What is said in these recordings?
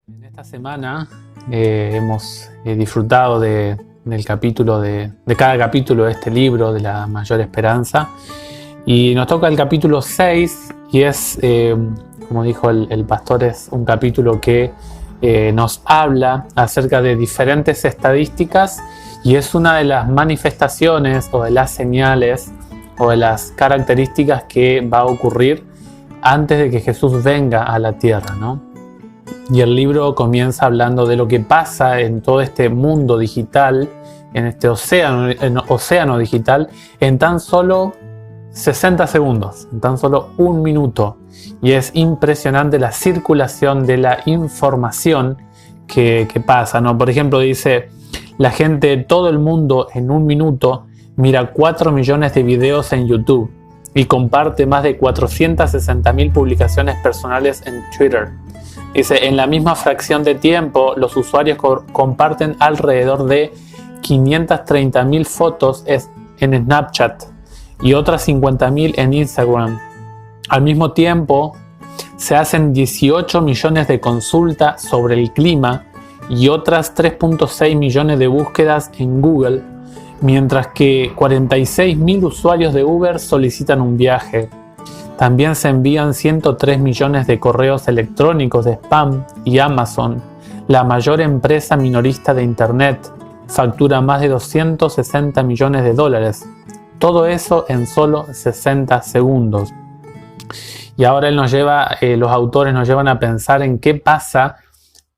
En esta semana hemos disfrutado del capítulo de cada capítulo de este libro de la mayor esperanza, y nos toca el capítulo 6 y es, como dijo el pastor, es un capítulo que nos habla acerca de diferentes estadísticas y es una de las manifestaciones o de las señales o de las características que va a ocurrir antes de que Jesús venga a la tierra, ¿no? Y el libro comienza hablando de lo que pasa en todo este mundo digital, en este océano digital, en tan solo 60 segundos, en tan solo un minuto. Y es impresionante la circulación de la información que pasa, ¿no? Por ejemplo, dice, la gente, todo el mundo en un minuto mira 4 millones de videos en YouTube y comparte más de 460.000 publicaciones personales en Twitter. Dice, en la misma fracción de tiempo, los usuarios comparten alrededor de 530.000 fotos en Snapchat y otras 50.000 en Instagram. Al mismo tiempo, se hacen 18 millones de consultas sobre el clima y otras 3.6 millones de búsquedas en Google, mientras que 46.000 usuarios de Uber solicitan un viaje. También se envían 103 millones de correos electrónicos de spam y Amazon, la mayor empresa minorista de Internet, factura más de 260 millones de dólares. Todo eso en solo 60 segundos. Y ahora los autores nos llevan a pensar en qué pasa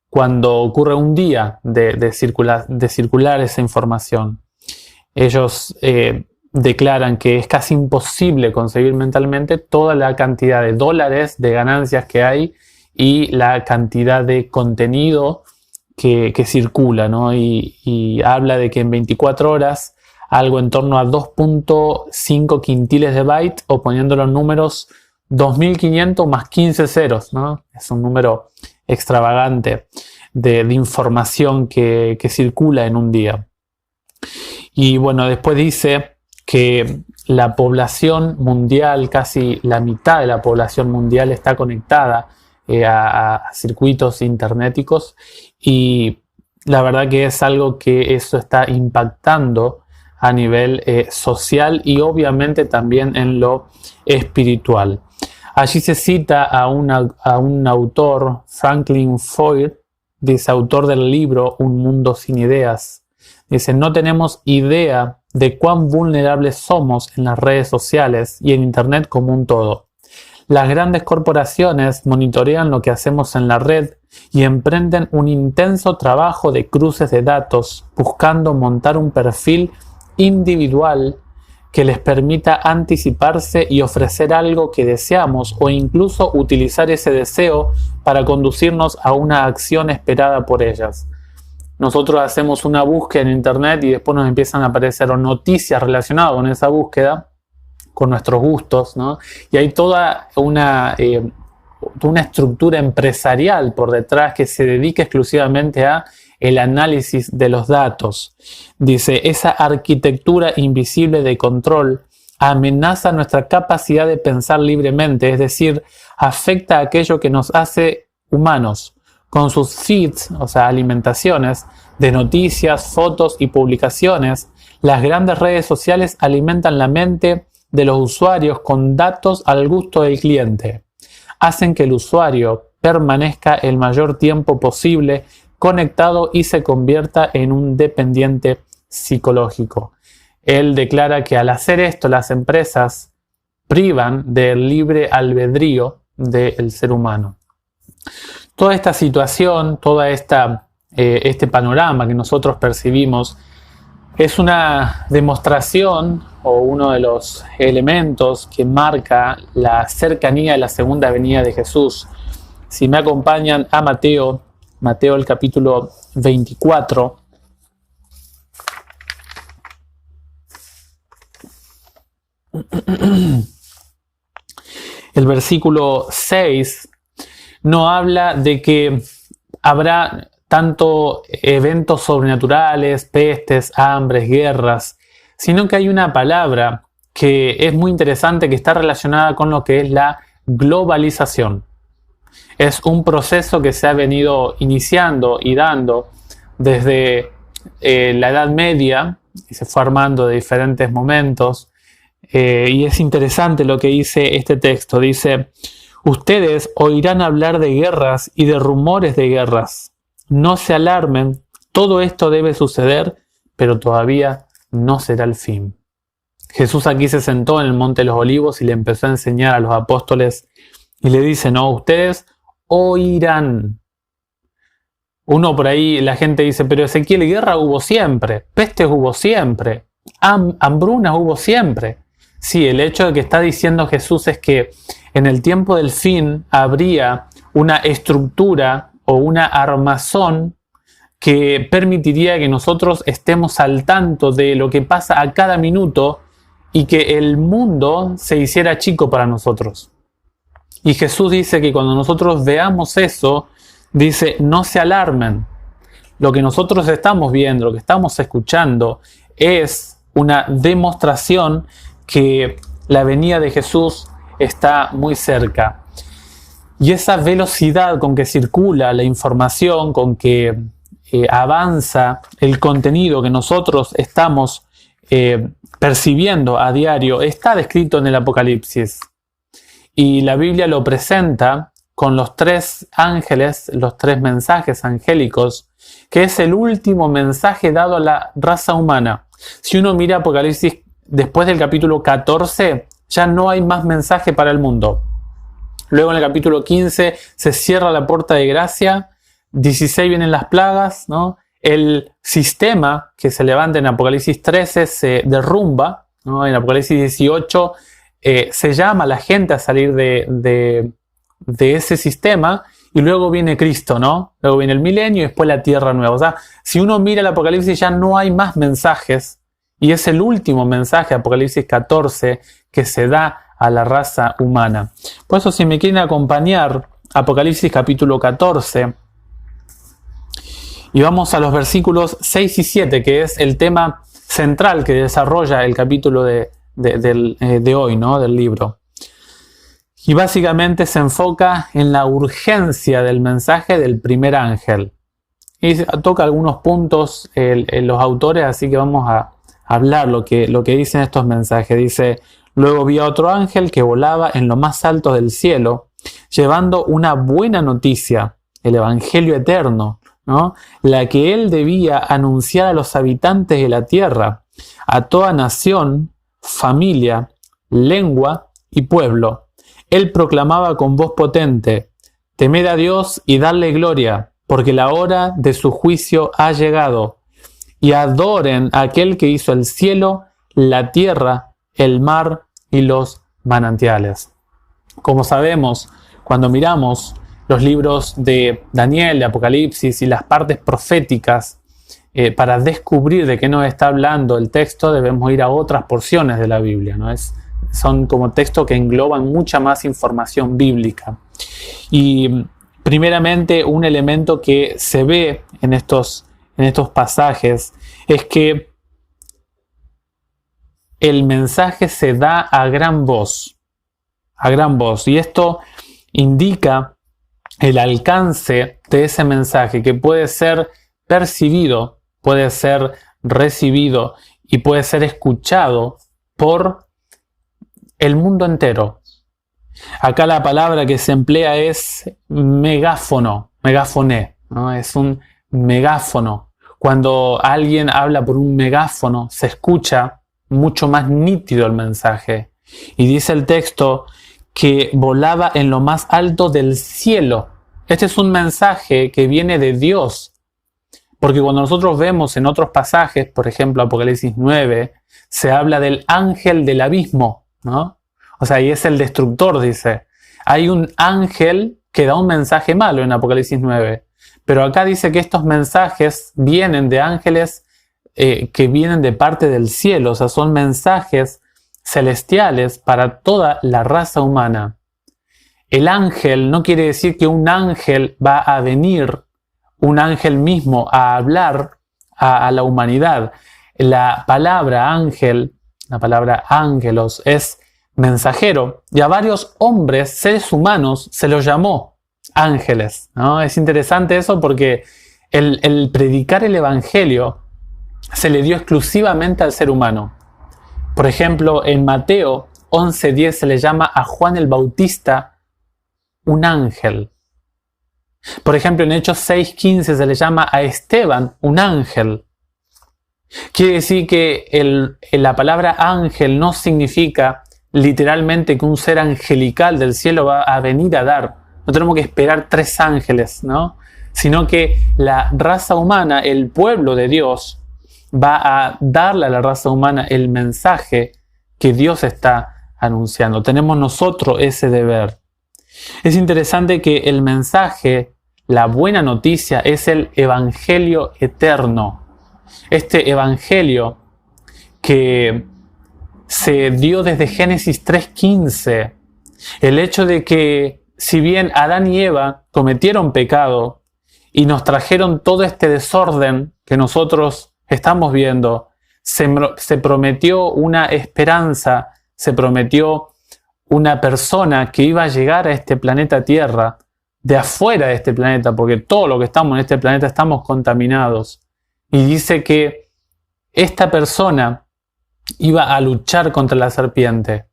cuando ocurre un día de circular esa información. Ellos declaran que es casi imposible conseguir mentalmente toda la cantidad de dólares de ganancias que hay y la cantidad de contenido que circula, ¿no? Y habla de que en 24 horas algo en torno a 2.5 quintiles de byte, o poniéndolo en números, 2.500 más 15 ceros, ¿no? Es un número extravagante de información que circula en un día. Y bueno, después dice que la población mundial, casi la mitad de la población mundial está conectada a circuitos internéticos, y la verdad que es algo que eso está impactando a nivel social y obviamente también en lo espiritual. Allí se cita a un autor, Franklin Foer, dice, autor del libro Un mundo sin ideas. Dice, no tenemos idea de cuán vulnerables somos en las redes sociales y en Internet como un todo. Las grandes corporaciones monitorean lo que hacemos en la red y emprenden un intenso trabajo de cruces de datos, buscando montar un perfil individual que les permita anticiparse y ofrecer algo que deseamos, o incluso utilizar ese deseo para conducirnos a una acción esperada por ellas. Nosotros hacemos una búsqueda en Internet y después nos empiezan a aparecer noticias relacionadas con esa búsqueda, con nuestros gustos, ¿no? Y hay toda una estructura empresarial por detrás que se dedica exclusivamente a el análisis de los datos. Dice, esa arquitectura invisible de control amenaza nuestra capacidad de pensar libremente, es decir, afecta a aquello que nos hace humanos. Con sus feeds, o sea, alimentaciones de noticias, fotos y publicaciones, las grandes redes sociales alimentan la mente de los usuarios con datos al gusto del cliente. Hacen que el usuario permanezca el mayor tiempo posible conectado y se convierta en un dependiente psicológico. Él declara que al hacer esto, las empresas privan del libre albedrío del ser humano. Toda esta situación, este panorama que nosotros percibimos es una demostración o uno de los elementos que marca la cercanía de la segunda venida de Jesús. Si me acompañan a Mateo el capítulo 24. El versículo 6 no habla de que habrá tanto eventos sobrenaturales, pestes, hambres, guerras, sino que hay una palabra que es muy interesante, que está relacionada con lo que es la globalización. Es un proceso que se ha venido iniciando y dando desde la Edad Media, y se fue armando de diferentes momentos. Y es interesante lo que dice este texto. Dice: ustedes oirán hablar de guerras y de rumores de guerras. No se alarmen, todo esto debe suceder, pero todavía no será el fin. Jesús aquí se sentó en el Monte de los Olivos y le empezó a enseñar a los apóstoles y le dice: no, ustedes oirán. Uno por ahí, la gente dice: pero Ezequiel, guerra hubo siempre, pestes hubo siempre, hambrunas hubo siempre. Sí, el hecho de que está diciendo Jesús es que en el tiempo del fin habría una estructura o una armazón que permitiría que nosotros estemos al tanto de lo que pasa a cada minuto y que el mundo se hiciera chico para nosotros. Y Jesús dice que cuando nosotros veamos eso, dice: no se alarmen. Lo que nosotros estamos viendo, lo que estamos escuchando, es una demostración que la venida de Jesús está muy cerca. Y esa velocidad con que circula la información, con que avanza el contenido que nosotros estamos percibiendo a diario, está descrito en el Apocalipsis. Y la Biblia lo presenta con los 3 ángeles, los 3 mensajes angélicos, que es el último mensaje dado a la raza humana. Si uno mira Apocalipsis después del capítulo 14, ya no hay más mensaje para el mundo. Luego en el capítulo 15 se cierra la puerta de gracia, 16 vienen las plagas, ¿no? El sistema que se levanta en Apocalipsis 13 se derrumba, ¿no? En Apocalipsis 18 se llama a la gente a salir de ese sistema, y luego viene Cristo, ¿no? Luego viene el milenio y después la tierra nueva. O sea, si uno mira el Apocalipsis ya no hay más mensajes, y es el último mensaje, Apocalipsis 14, que se da a la raza humana. Por eso, si me quieren acompañar, Apocalipsis capítulo 14, y vamos a los versículos 6 y 7, que es el tema central que desarrolla el capítulo de hoy, ¿no? Del libro. Y básicamente se enfoca en la urgencia del mensaje del primer ángel. Y toca algunos puntos los autores, así que vamos a hablar lo que dicen estos mensajes. Dice: luego vi a otro ángel que volaba en lo más alto del cielo, llevando una buena noticia, el evangelio eterno, ¿no? La que él debía anunciar a los habitantes de la tierra, a toda nación, familia, lengua y pueblo. Él proclamaba con voz potente: temed a Dios y dadle gloria, porque la hora de su juicio ha llegado. Y adoren a aquel que hizo el cielo, la tierra, el mar y los manantiales. Como sabemos, cuando miramos los libros de Daniel, de Apocalipsis y las partes proféticas, para descubrir de qué nos está hablando el texto, debemos ir a otras porciones de la Biblia, ¿no? Son como textos que engloban mucha más información bíblica. Y primeramente, un elemento que se ve en estos pasajes es que el mensaje se da a gran voz, y esto indica el alcance de ese mensaje, que puede ser percibido, puede ser recibido y puede ser escuchado por el mundo entero. Acá la palabra que se emplea es megáfono, megafoné, ¿no? Es un megáfono. Cuando alguien habla por un megáfono, se escucha mucho más nítido el mensaje. Y dice el texto que volaba en lo más alto del cielo. Este es un mensaje que viene de Dios. Porque cuando nosotros vemos en otros pasajes, por ejemplo Apocalipsis 9, se habla del ángel del abismo, ¿no? O sea, y es el destructor, dice. Hay un ángel que da un mensaje malo en Apocalipsis 9. Pero acá dice que estos mensajes vienen de ángeles que vienen de parte del cielo. O sea, son mensajes celestiales para toda la raza humana. El ángel no quiere decir que un ángel va a venir, un ángel mismo, a hablar a la humanidad. La palabra ángel, la palabra ángelos, es mensajero. Y a varios hombres, seres humanos, se los llamó. ángeles, ¿no? Es interesante eso porque el predicar el Evangelio se le dio exclusivamente al ser humano. Por ejemplo, en Mateo 11:10 se le llama a Juan el Bautista un ángel. Por ejemplo, en Hechos 6:15 se le llama a Esteban un ángel. Quiere decir que la palabra ángel no significa literalmente que un ser angelical del cielo va a venir a dar. No tenemos que esperar 3 ángeles, ¿no? Sino que la raza humana, el pueblo de Dios, va a darle a la raza humana el mensaje que Dios está anunciando. Tenemos nosotros ese deber. Es interesante que el mensaje, la buena noticia, es el evangelio eterno. Este evangelio que se dio desde Génesis 3:15, el hecho de que si bien Adán y Eva cometieron pecado y nos trajeron todo este desorden que nosotros estamos viendo, se prometió una esperanza, se prometió una persona que iba a llegar a este planeta Tierra, de afuera de este planeta, porque todo lo que estamos en este planeta estamos contaminados. Y dice que esta persona iba a luchar contra la serpiente.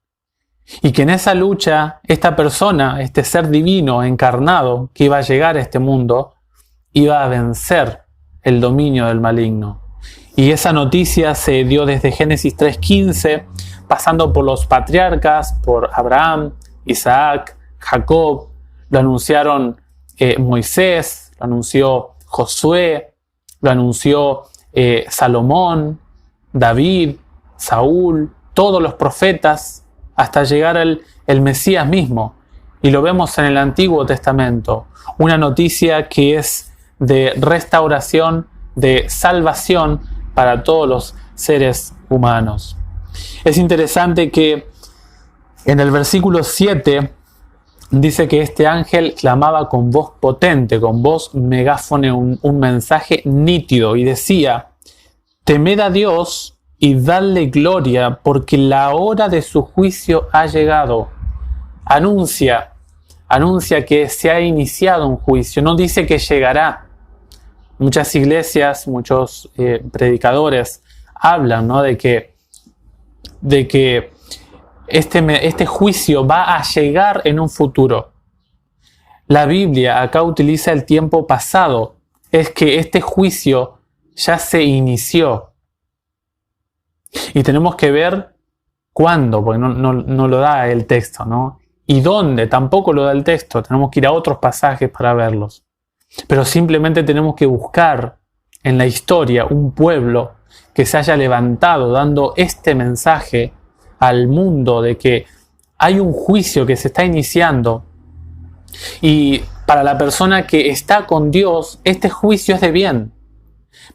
Y que en esa lucha, esta persona, este ser divino encarnado que iba a llegar a este mundo, iba a vencer el dominio del maligno. Y esa noticia se dio desde Génesis 3:15, pasando por los patriarcas, por Abraham, Isaac, Jacob. Lo anunciaron Moisés, lo anunció Josué, lo anunció Salomón, David, Saúl, todos los profetas, hasta llegar el Mesías mismo. Y lo vemos en el Antiguo Testamento. Una noticia que es de restauración, de salvación para todos los seres humanos. Es interesante que en el versículo 7 dice que este ángel clamaba con voz potente, con voz megáfone, un mensaje nítido, y decía: temed a Dios y dadle gloria, porque la hora de su juicio ha llegado. Anuncia que se ha iniciado un juicio, no dice que llegará. Muchas iglesias, muchos predicadores hablan, ¿no?, de que este juicio va a llegar en un futuro. La Biblia acá utiliza el tiempo pasado, es que este juicio ya se inició. Y tenemos que ver cuándo, porque no lo da el texto, ¿no? Y dónde, tampoco lo da el texto. Tenemos que ir a otros pasajes para verlos. Pero simplemente tenemos que buscar en la historia un pueblo que se haya levantado dando este mensaje al mundo de que hay un juicio que se está iniciando, y para la persona que está con Dios este juicio es de bien.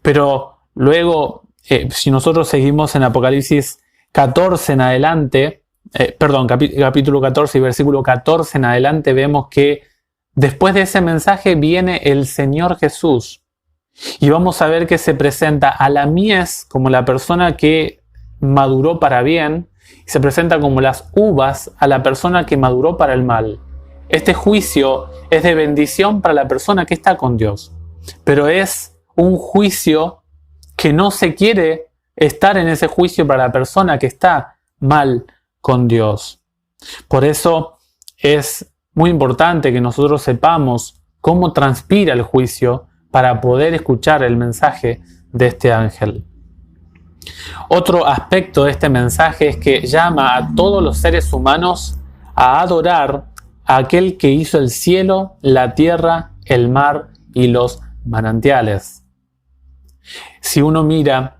Pero luego, si nosotros seguimos en Apocalipsis 14 en adelante, capítulo 14 y versículo 14 en adelante, vemos que después de ese mensaje viene el Señor Jesús, y vamos a ver que se presenta a la mies como la persona que maduró para bien, y se presenta como las uvas a la persona que maduró para el mal. Este juicio es de bendición para la persona que está con Dios, pero es un juicio que no se quiere estar en ese juicio para la persona que está mal con Dios. Por eso es muy importante que nosotros sepamos cómo transpira el juicio para poder escuchar el mensaje de este ángel. Otro aspecto de este mensaje es que llama a todos los seres humanos a adorar a aquel que hizo el cielo, la tierra, el mar y los manantiales. Si uno mira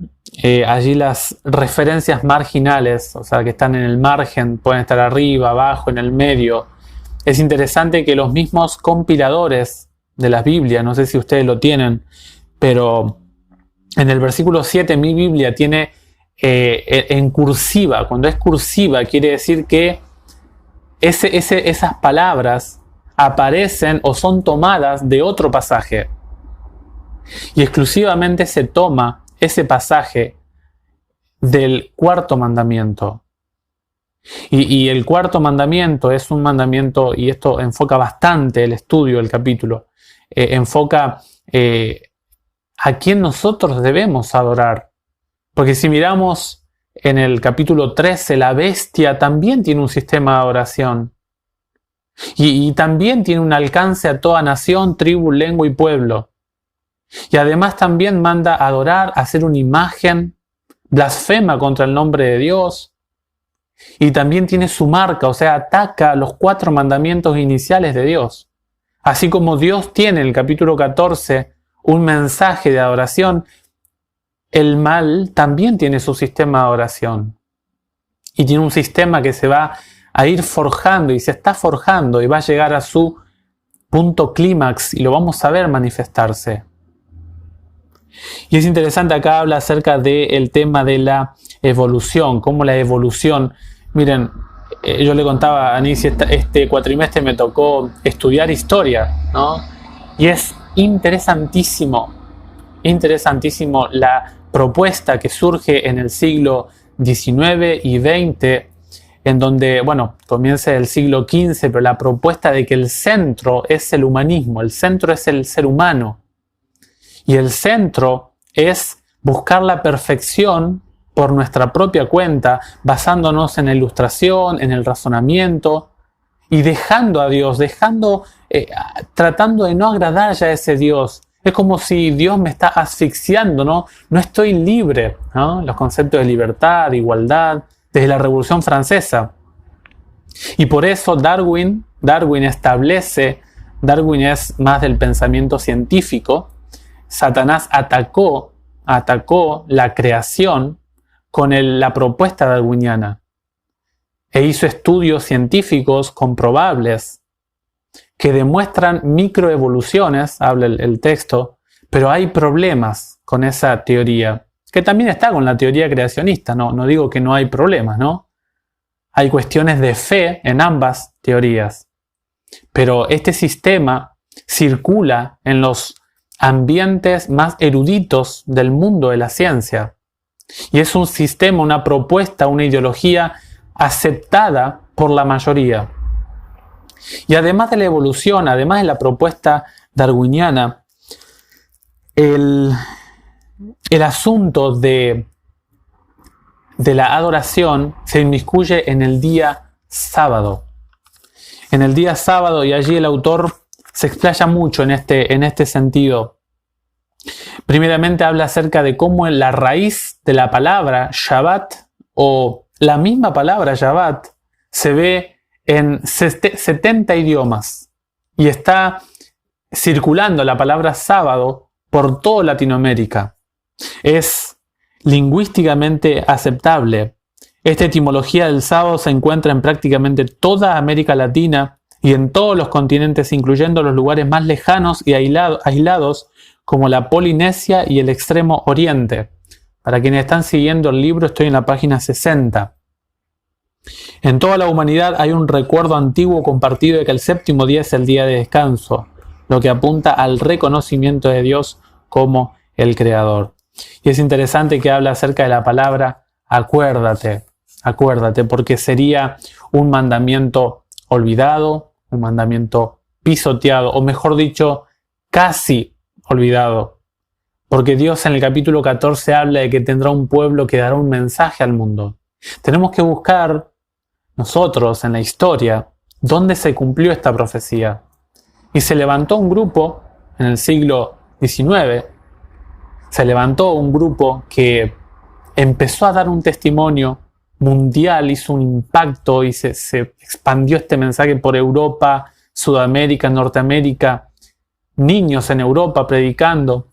allí las referencias marginales, o sea, que están en el margen, pueden estar arriba, abajo, en el medio, es interesante que los mismos compiladores de las Biblias, no sé si ustedes lo tienen, pero en el versículo 7 mi Biblia tiene en cursiva. Cuando es cursiva quiere decir que esas palabras aparecen o son tomadas de otro pasaje. Y exclusivamente se toma ese pasaje del 4.º mandamiento. Y el cuarto mandamiento es un mandamiento, y esto enfoca bastante el estudio del capítulo, enfoca a quién nosotros debemos adorar. Porque si miramos en el capítulo 13, la bestia también tiene un sistema de adoración. Y también tiene un alcance a toda nación, tribu, lengua y pueblo. Y además también manda adorar, hacer una imagen, blasfema contra el nombre de Dios. Y también tiene su marca, o sea, ataca los 4 mandamientos iniciales de Dios. Así como Dios tiene en el capítulo 14 un mensaje de adoración, el mal también tiene su sistema de adoración. Y tiene un sistema que se va a ir forjando y se está forjando y va a llegar a su punto clímax y lo vamos a ver manifestarse. Y es interesante, acá habla acerca del tema de la evolución, cómo la evolución, miren, yo le contaba a Anicia, este cuatrimestre me tocó estudiar historia, ¿no? Y es interesantísimo la propuesta que surge en el siglo XIX y XX, en donde, bueno, comienza el siglo XV, pero la propuesta de que el centro es el humanismo, el centro es el ser humano. Y el centro es buscar la perfección por nuestra propia cuenta, basándonos en la ilustración, en el razonamiento, y dejando a Dios, tratando de no agradar ya a ese Dios. Es como si Dios me está asfixiando, ¿no? No estoy libre, ¿no? Los conceptos de libertad, de igualdad, desde la Revolución Francesa. Y por eso Darwin es más del pensamiento científico. Satanás atacó la creación con la propuesta darwiniana e hizo estudios científicos comprobables que demuestran microevoluciones, habla el texto, pero hay problemas con esa teoría, que también está con la teoría creacionista, no digo que no hay problemas, ¿no? Hay cuestiones de fe en ambas teorías, pero este sistema circula en los ambientes más eruditos del mundo de la ciencia, y es un sistema, una propuesta, una ideología aceptada por la mayoría. Y además de la evolución, además de la propuesta darwiniana, el asunto de la adoración se inmiscuye en el día sábado. En el día sábado, y allí el autor se explaya mucho en este sentido. Primeramente habla acerca de cómo la raíz de la palabra Shabbat, o la misma palabra Shabbat, se ve en 70 idiomas y está circulando la palabra sábado por toda Latinoamérica. Es lingüísticamente aceptable. Esta etimología del sábado se encuentra en prácticamente toda América Latina y en todos los continentes, incluyendo los lugares más lejanos y aislados como la Polinesia y el Extremo Oriente. Para quienes están siguiendo el libro, estoy en la página 60. En toda la humanidad hay un recuerdo antiguo compartido de que el séptimo día es el día de descanso, lo que apunta al reconocimiento de Dios como el Creador. Y es interesante que habla acerca de la palabra acuérdate, porque sería un mandamiento olvidado, un mandamiento pisoteado, o mejor dicho, casi olvidado. Porque Dios en el capítulo 14 habla de que tendrá un pueblo que dará un mensaje al mundo. Tenemos que buscar nosotros en la historia dónde se cumplió esta profecía. Y se levantó un grupo en el siglo XIX, se levantó un grupo que empezó a dar un testimonio mundial, hizo un impacto y se expandió este mensaje por Europa, Sudamérica, Norteamérica, niños en Europa predicando.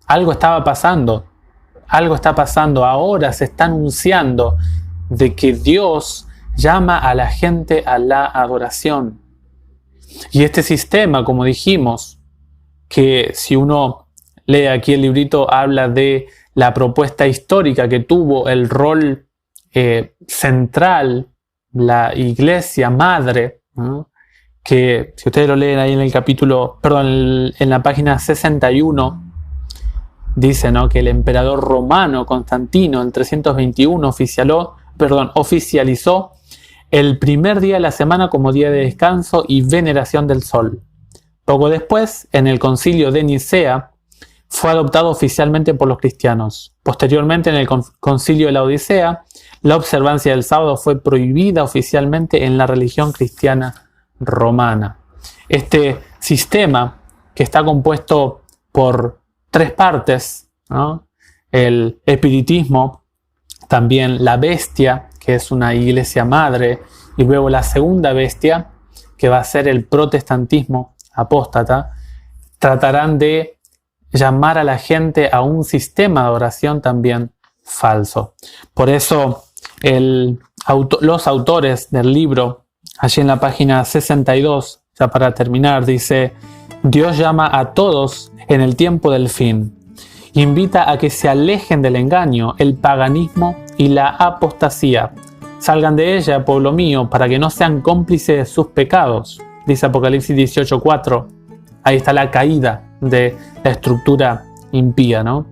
Algo estaba pasando, ahora se está anunciando de que Dios llama a la gente a la adoración. Y este sistema, como dijimos, que si uno lee aquí el librito, habla de la propuesta histórica que tuvo el rol central, la iglesia madre, ¿no? Que si ustedes lo leen ahí en el capítulo, en la página 61, dice, ¿no?, que el emperador romano Constantino en 321 oficializó el primer día de la semana como día de descanso y veneración del sol. Poco después, en el concilio de Nicea, fue adoptado oficialmente por los cristianos. Posteriormente, en el concilio de la Odisea, la observancia del sábado fue prohibida oficialmente en la religión cristiana romana. Este sistema, que está compuesto por tres partes, ¿no? El espiritismo, también la bestia, que es una iglesia madre, y luego la segunda bestia, que va a ser el protestantismo apóstata, tratarán de llamar a la gente a un sistema de oración también falso. Por eso los autores del libro, allí en la página 62, ya para terminar, dice: Dios llama a todos en el tiempo del fin. Invita a que se alejen del engaño, el paganismo y la apostasía. Salgan de ella, pueblo mío, para que no sean cómplices de sus pecados. Dice Apocalipsis 18:4. Ahí está la caída de la estructura impía, ¿no?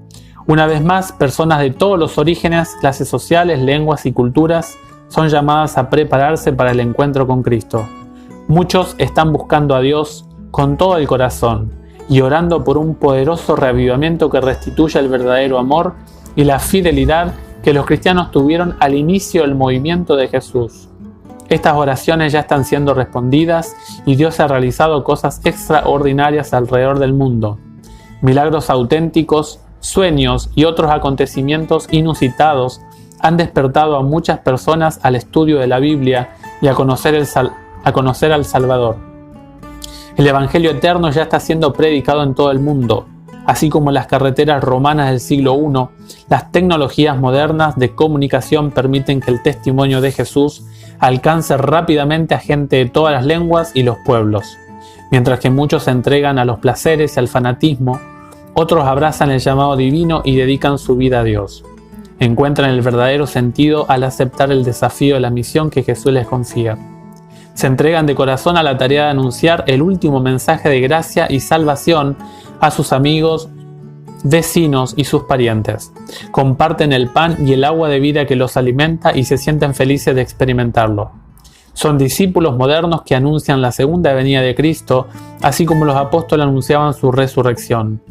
Una vez más, personas de todos los orígenes, clases sociales, lenguas y culturas son llamadas a prepararse para el encuentro con Cristo. Muchos están buscando a Dios con todo el corazón y orando por un poderoso reavivamiento que restituya el verdadero amor y la fidelidad que los cristianos tuvieron al inicio del movimiento de Jesús. Estas oraciones ya están siendo respondidas y Dios ha realizado cosas extraordinarias alrededor del mundo. Milagros auténticos, sueños y otros acontecimientos inusitados han despertado a muchas personas al estudio de la Biblia y a conocer al Salvador. El Evangelio eterno ya está siendo predicado en todo el mundo. Así como las carreteras romanas del siglo I, las tecnologías modernas de comunicación permiten que el testimonio de Jesús alcance rápidamente a gente de todas las lenguas y los pueblos. Mientras que muchos se entregan a los placeres y al fanatismo, otros abrazan el llamado divino y dedican su vida a Dios. Encuentran el verdadero sentido al aceptar el desafío de la misión que Jesús les confía. Se entregan de corazón a la tarea de anunciar el último mensaje de gracia y salvación a sus amigos, vecinos y sus parientes. Comparten el pan y el agua de vida que los alimenta y se sienten felices de experimentarlo. Son discípulos modernos que anuncian la segunda venida de Cristo, así como los apóstoles anunciaban su resurrección.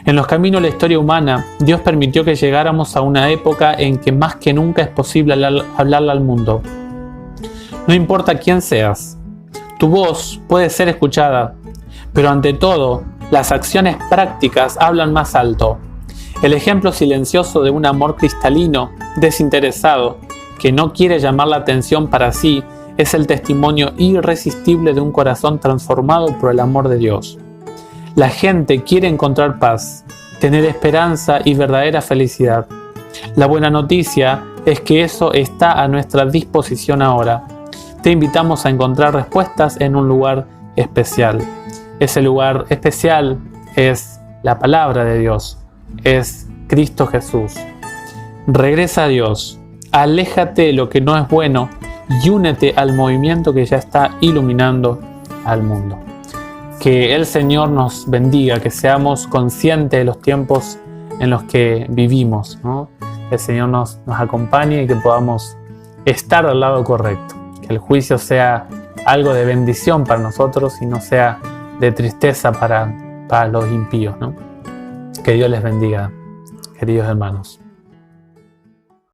En los caminos de la historia humana, Dios permitió que llegáramos a una época en que más que nunca es posible hablarle al mundo. No importa quién seas, tu voz puede ser escuchada, pero ante todo, las acciones prácticas hablan más alto. El ejemplo silencioso de un amor cristalino, desinteresado, que no quiere llamar la atención para sí, es el testimonio irresistible de un corazón transformado por el amor de Dios. La gente quiere encontrar paz, tener esperanza y verdadera felicidad. La buena noticia es que eso está a nuestra disposición ahora. Te invitamos a encontrar respuestas en un lugar especial. Ese lugar especial es la palabra de Dios, es Cristo Jesús. Regresa a Dios, aléjate de lo que no es bueno y únete al movimiento que ya está iluminando al mundo. Que el Señor nos bendiga, que seamos conscientes de los tiempos en los que vivimos, ¿no? Que el Señor nos acompañe y que podamos estar al lado correcto. Que el juicio sea algo de bendición para nosotros y no sea de tristeza para los impíos, ¿no? Que Dios les bendiga, queridos hermanos.